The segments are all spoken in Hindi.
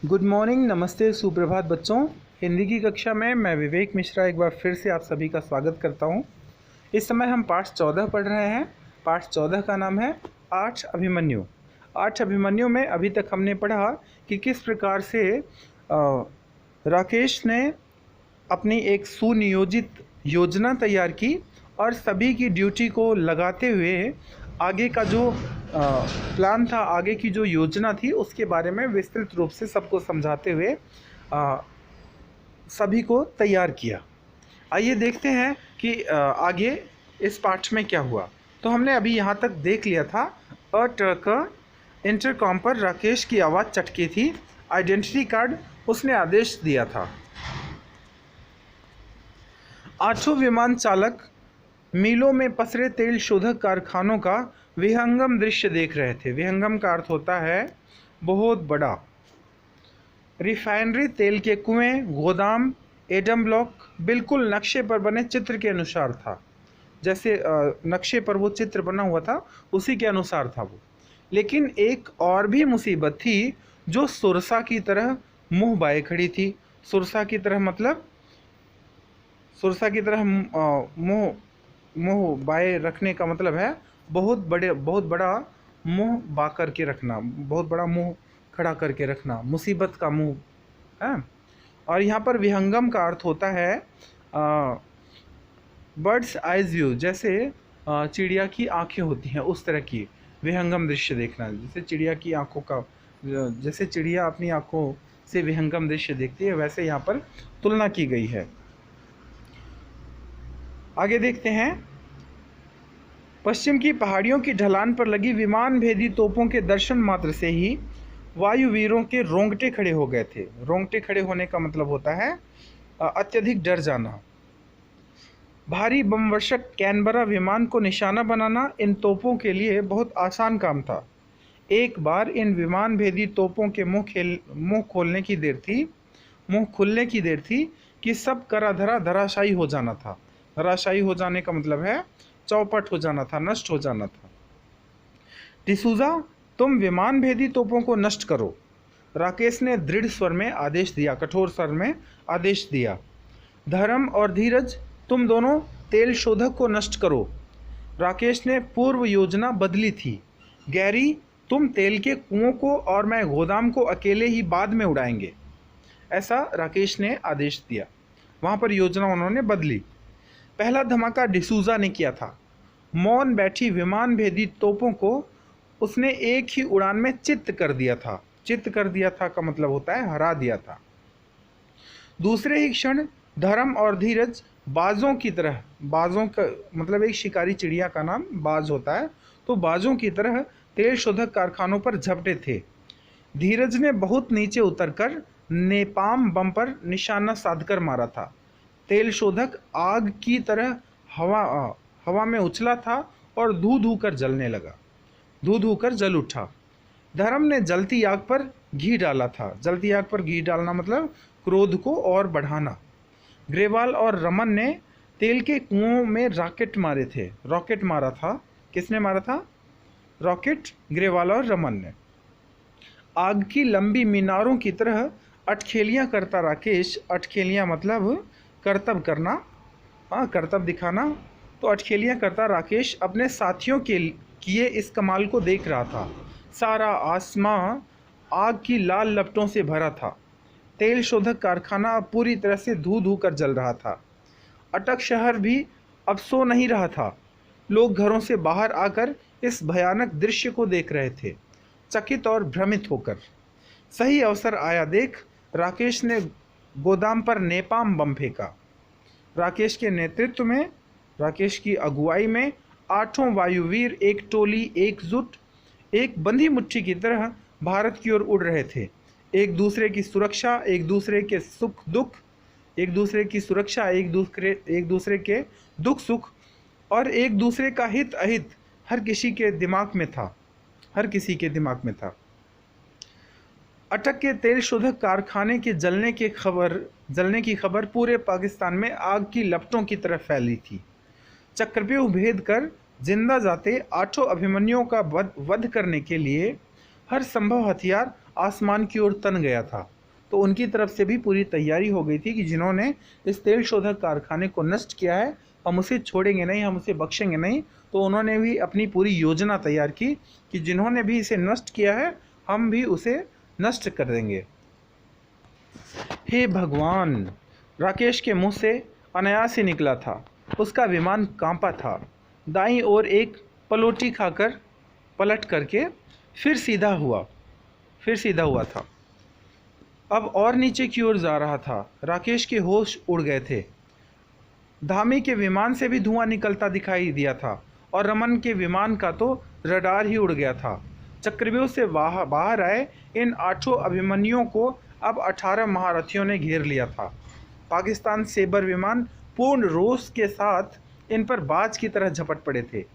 गुड मॉर्निंग, नमस्ते, सुप्रभात बच्चों। हिंदी की कक्षा में मैं विवेक मिश्रा एक बार फिर से आप सभी का स्वागत करता हूं। इस समय हम पाठ 14 पढ़ रहे हैं। पाठ 14 का नाम है आठ अभिमन्यु। आठ अभिमन्यु में अभी तक हमने पढ़ा कि किस प्रकार से राकेश ने अपनी एक सुनियोजित योजना तैयार की और सभी की ड्यूटी को लगाते हुए आगे का जो प्लान था, आगे की जो योजना थी, उसके बारे में विस्तृत रूप से सबको समझाते हुए सभी को तैयार किया। आइए देखते हैं कि आगे इस पाठ में क्या हुआ। तो हमने अभी यहाँ तक देख लिया था। अ ट्रक इंटरकॉम पर राकेश की आवाज़ चटकी थी। आइडेंटिटी कार्ड उसने आदेश दिया था। आठों विमान चालक मीलों में पसरे तेल शोधक कारखानों का विहंगम दृश्य देख रहे थे। विहंगम का अर्थ होता है बहुत बड़ा। रिफाइनरी, तेल के कुएं, गोदाम, एडम ब्लॉक बिल्कुल नक्शे पर बने चित्र के अनुसार था। जैसे नक्शे पर वो चित्र बना हुआ था, उसी के अनुसार था वो। लेकिन एक और भी मुसीबत थी जो सुरसा की तरह मुंह बाए खड़ी थी। सुरसा की तरह मतलब सुरसा की तरह मुंह बाए रखने का मतलब है बहुत बड़ा मुंह बा करके रखना, बहुत बड़ा मुंह खड़ा करके रखना, मुसीबत का मुंह है। और यहाँ पर विहंगम का अर्थ होता है बर्ड्स आइज व्यू, जैसे चिड़िया की आंखें होती हैं उस तरह की विहंगम दृश्य देखना। जैसे चिड़िया की आंखों का, जैसे चिड़िया अपनी आंखों से विहंगम दृश्य देखती है, वैसे यहाँ पर तुलना की गई है। आगे देखते हैं। पश्चिम की पहाड़ियों की ढलान पर लगी विमान भेदी तोपों के दर्शन मात्र से ही वायुवीरों के रोंगटे खड़े हो गए थे। रोंगटे खड़े होने का मतलब होता है अत्यधिक डर जाना। भारी बमवर्षक कैनबरा विमान को निशाना बनाना इन तोपों के लिए बहुत आसान काम था। एक बार इन विमान भेदी तोपों के मुंह खुलने की देर थी कि सब कराधरा धराशायी हो जाना था। धराशायी हो जाने का मतलब है चौपट हो जाना था, नष्ट हो जाना था। डिसूजा, तुम विमान भेदी तोपों को नष्ट करो, राकेश ने दृढ़ स्वर में आदेश दिया, कठोर स्वर में आदेश दिया। धर्म और धीरज, तुम दोनों तेल शोधक को नष्ट करो, राकेश ने पूर्व योजना बदली थी। गैरी, तुम तेल के कुओं को और मैं गोदाम को अकेले ही बाद में उड़ाएंगे, ऐसा राकेश ने आदेश दिया। वहाँ पर योजना उन्होंने बदली। पहला धमाका डिसूजा ने किया था। मौन बैठी विमान भेदी तोपों को उसने एक ही उड़ान में चित्त कर दिया था। चित्त कर दिया था का मतलब होता है हरा दिया था। दूसरे ही क्षण धर्म और धीरज बाजों की तरह, बाजों का मतलब एक शिकारी चिड़िया का नाम बाज होता है, तो बाजों की तरह तेल शोधक कारखानों पर झपटे थे। धीरज ने बहुत नीचे उतरकर नेपाम बम पर निशाना साधकर मारा था। तेल शोधक आग की तरह हवा में उछला था और धू धू कर जलने लगा, धू धू कर जल उठा। धर्म ने जलती आग पर घी डाला था। जलती आग पर घी डालना मतलब क्रोध को और बढ़ाना। ग्रेवाल और रमन ने तेल के कुओं में रॉकेट मारे थे। रॉकेट मारा था। किसने मारा था? रॉकेट ग्रेवाल और रमन ने। आग की लंबी मीनारों की तरह अटखेलियाँ करता राकेश, अटखेलियाँ मतलब कर्तव्य करना, कर्तव्य दिखाना, तो अटखेलियाँ करता राकेश अपने साथियों के किए इस कमाल को देख रहा था। सारा आसमां आग की लाल लपटों से भरा था। तेल शोधक कारखाना अब पूरी तरह से धू धू कर जल रहा था। अटक शहर भी अब सो नहीं रहा था। लोग घरों से बाहर आकर इस भयानक दृश्य को देख रहे थे, चकित और भ्रमित होकर। सही अवसर आया देख राकेश ने गोदाम पर नेपाम बम फेंका। राकेश के नेतृत्व में, राकेश की अगुवाई में आठों वायुवीर एक टोली, एकजुट, एक बंधी मुट्ठी की तरह भारत की ओर उड़ रहे थे। एक दूसरे की सुरक्षा, एक दूसरे के सुख दुख, एक दूसरे की सुरक्षा, एक दूसरे के दुख सुख और एक दूसरे का हित अहित हर किसी के दिमाग में था, हर किसी के दिमाग में था। अटक के तेल शोधक कारखाने के जलने की खबर पूरे पाकिस्तान में आग की लपटों की तरह फैली थी। चक्रव्यूह भेद कर जिंदा जाते आठों अभिमन्युओं का वध करने के लिए हर संभव हथियार आसमान की ओर तन गया था। तो उनकी तरफ से भी पूरी तैयारी हो गई थी कि जिन्होंने इस तेल शोधक कारखाने को नष्ट किया है हम उसे छोड़ेंगे नहीं, हम उसे बख्शेंगे नहीं। तो उन्होंने भी अपनी पूरी योजना तैयार की कि जिन्होंने भी इसे नष्ट किया है हम भी उसे नष्ट कर देंगे। हे भगवान, राकेश के मुंह से अनायास ही निकला था। उसका विमान कांपा था। दाईं ओर एक पलोटी खाकर पलट करके फिर सीधा हुआ था। अब और नीचे की ओर जा रहा था। राकेश के होश उड़ गए थे। धामी के विमान से भी धुआं निकलता दिखाई दिया था और रमन के विमान का तो रडार ही उड़ गया था। चक्रव्यूह से बाहर आए इन 8 अभिमन्युओं को अब 18 महारथियों ने घेर लिया था। पाकिस्तान सेबर विमान पूर्ण रोष के साथ इन पर बाज की तरह झपट पड़े थे।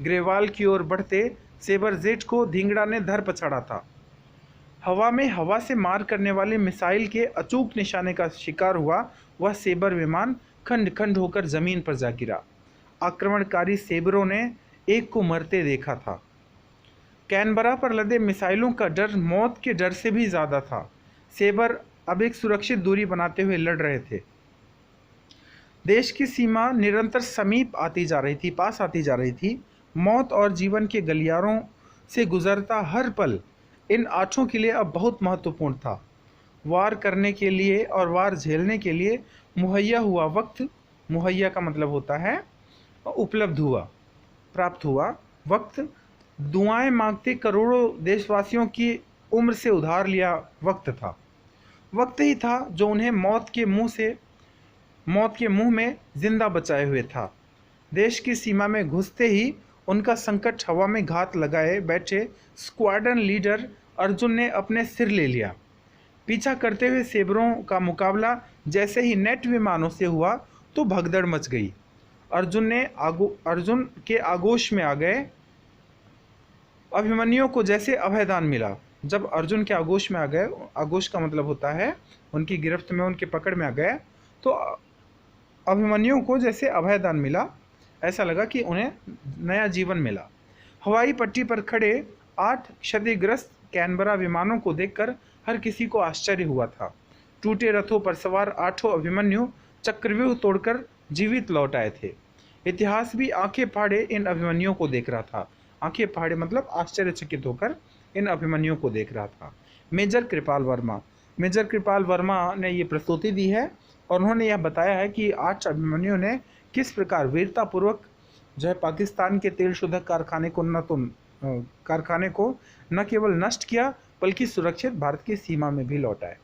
ग्रेवाल की ओर बढ़ते सेबर जेट को धिंगड़ा ने धर पछाड़ा था। हवा में हवा से मार करने वाले मिसाइल के अचूक निशाने का शिकार हुआ वह सेबर विमान खंड खंड होकर जमीन पर जा गिरा। आक्रमणकारी सेबरों ने एक को मरते देखा था। कैनबरा पर लदे मिसाइलों का डर मौत के डर से भी ज़्यादा था। सेबर अब एक सुरक्षित दूरी बनाते हुए लड़ रहे थे। देश की सीमा निरंतर समीप आती जा रही थी, पास आती जा रही थी। मौत और जीवन के गलियारों से गुजरता हर पल इन 8 के लिए अब बहुत महत्वपूर्ण था। वार करने के लिए और वार झेलने के लिए मुहैया हुआ वक्त, मुहैया का मतलब होता है उपलब्ध हुआ, प्राप्त हुआ वक्त, दुआएं मांगते करोड़ों देशवासियों की उम्र से उधार लिया वक्त था। वक्त ही था जो उन्हें मौत के मुंह में जिंदा बचाए हुए था। देश की सीमा में घुसते ही उनका संकट हवा में घात लगाए बैठे स्क्वाड्रन लीडर अर्जुन ने अपने सिर ले लिया। पीछा करते हुए सेबरों का मुकाबला जैसे ही नेट विमानों से हुआ तो भगदड़ मच गई। अर्जुन के आगोश में आ गए। अभिमन्युओं को जैसे अभयदान मिला। जब अर्जुन के आगोश में आ गए, आगोश का मतलब होता है उनकी गिरफ्त में, उनके पकड़ में आ गए, तो अभिमन्युओं को जैसे अभयदान मिला, ऐसा लगा कि उन्हें नया जीवन मिला। हवाई पट्टी पर खड़े 8 क्षतिग्रस्त कैनबरा विमानों को देखकर हर किसी को आश्चर्य हुआ था। टूटे रथों पर सवार 8 अभिमन्यु चक्रव्यूह तोड़कर जीवित लौट आए थे। इतिहास भी आंखें फाड़े इन अभिमन्युओं को देख रहा था। आंखें फाड़े मतलब आश्चर्यचकित होकर इन अभिमन्युओं को देख रहा था। मेजर कृपाल वर्मा ने ये प्रस्तुति दी है और उन्होंने यह बताया है कि 8 अभिमन्युओं ने किस प्रकार वीरतापूर्वक जो है पाकिस्तान के तेल शोधक कारखाने को न केवल नष्ट किया बल्कि सुरक्षित भारत की सीमा में भी लौटाए।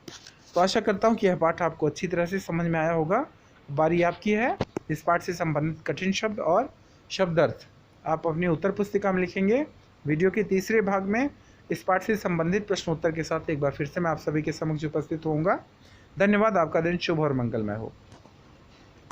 तो आशा करता हूँ कि यह पाठ आपको अच्छी तरह से समझ में आया होगा। बारी आपकी है। इस पाठ से संबंधित कठिन शब्द और शब्दार्थ आप अपनी उत्तर पुस्तिका में लिखेंगे। वीडियो के तीसरे भाग में इस पाठ से संबंधित प्रश्नोत्तर के साथ एक बार फिर से मैं आप सभी के समक्ष उपस्थित होऊंगा। धन्यवाद। आपका दिन शुभ और मंगलमय हो।